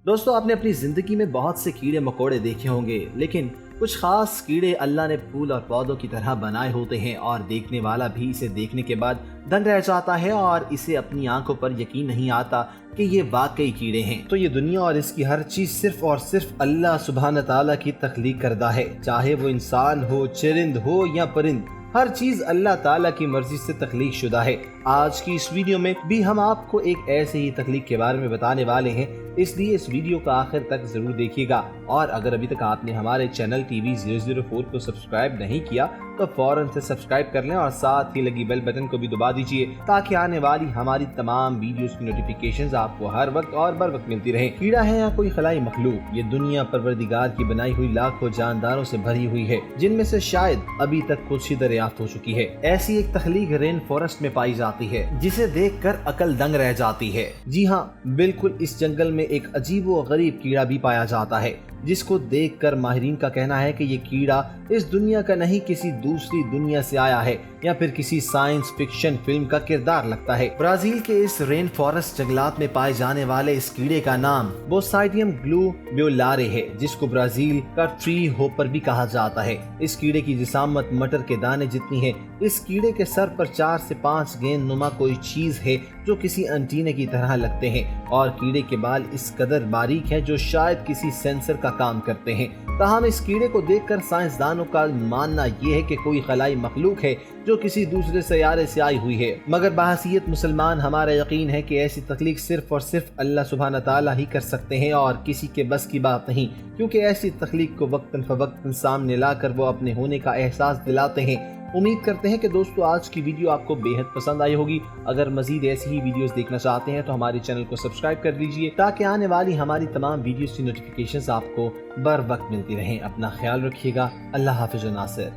دوستو آپ نے اپنی زندگی میں بہت سے کیڑے مکوڑے دیکھے ہوں گے، لیکن کچھ خاص کیڑے اللہ نے پھول اور پودوں کی طرح بنائے ہوتے ہیں اور دیکھنے والا بھی اسے دیکھنے کے بعد دنگ رہ جاتا ہے اور اسے اپنی آنکھوں پر یقین نہیں آتا کہ یہ واقعی کیڑے ہیں۔ تو یہ دنیا اور اس کی ہر چیز صرف اور صرف اللہ سبحانہ تعالیٰ کی تخلیق کردہ ہے، چاہے وہ انسان ہو، چرند ہو یا پرند، ہر چیز اللہ تعالیٰ کی مرضی سے تخلیق شدہ ہے۔ آج کی اس ویڈیو میں بھی ہم آپ کو ایک ایسے ہی تخلیق کے بارے میں بتانے والے ہیں، اس لیے اس ویڈیو کا آخر تک ضرور دیکھیے گا، اور اگر ابھی تک آپ نے ہمارے چینل ٹی وی 004 کو سبسکرائب نہیں کیا تو فوراً سے سبسکرائب کر لیں اور ساتھ ہی لگی بیل بٹن کو بھی دبا دیجئے تاکہ آنے والی ہماری تمام ویڈیوز کی نوٹیفیکیشنز آپ کو ہر وقت اور بر وقت ملتی رہیں۔ کیڑا ہے یا کوئی خلائی مخلوق، یہ دنیا پروردگار کی بنائی ہوئی لاکھوں جانداروں سے بھری ہوئی ہے، جن میں سے شاید ابھی تک کچھ ہی دریافت ہو چکی ہے۔ ایسی ایک تخلیق رین فارسٹ میں پائی جاتی ہے جسے دیکھ کر عقل دنگ رہ جاتی ہے۔ جی ہاں، بالکل اس جنگل میں ایک عجیب و غریب کیڑا بھی پایا جاتا ہے جس کو دیکھ کر ماہرین کا کہنا ہے کہ یہ کیڑا اس دنیا کا نہیں کسی دوسری دنیا سے آیا ہے یا پھر کسی سائنس فکشن فلم کا کردار لگتا ہے۔ برازیل کے اس رین فارسٹ جنگلات میں پائے جانے والے اس کیڑے کا نام بوسائیڈیم گلوبیولارے ہے، جس کو برازیل کا ٹری ہوپر بھی کہا جاتا ہے۔ اس کیڑے کی جسامت مٹر کے دانے جتنی ہے۔ اس کیڑے کے سر پر 4 سے 5 گیند نما کوئی چیز ہے جو کسی انٹینے کی طرح لگتے ہیں، اور کیڑے کے بال اس قدر باریک ہیں جو شاید کسی سینسر کا کام کرتے ہیں۔ تاہم اس کیڑے کو دیکھ کر سائنسدانوں کا ماننا یہ ہے کہ کوئی خلائی مخلوق ہے جو کسی دوسرے سیارے سے آئی ہوئی ہے، مگر بحیثیت مسلمان ہمارا یقین ہے کہ ایسی تخلیق صرف اور صرف اللہ سبحانہ تعالیٰ ہی کر سکتے ہیں اور کسی کے بس کی بات نہیں، کیونکہ ایسی تخلیق کو وقتاً فوقتاً سامنے لا کر وہ اپنے ہونے کا احساس دلاتے ہیں۔ امید کرتے ہیں کہ دوستو آج کی ویڈیو آپ کو بے حد پسند آئی ہوگی۔ اگر مزید ایسی ہی ویڈیوز دیکھنا چاہتے ہیں تو ہمارے چینل کو سبسکرائب کر لیجئے تاکہ آنے والی ہماری تمام ویڈیوز کی نوٹیفیکیشنز آپ کو بر وقت ملتی رہیں۔ اپنا خیال رکھیے گا۔ اللہ حافظ ناصر۔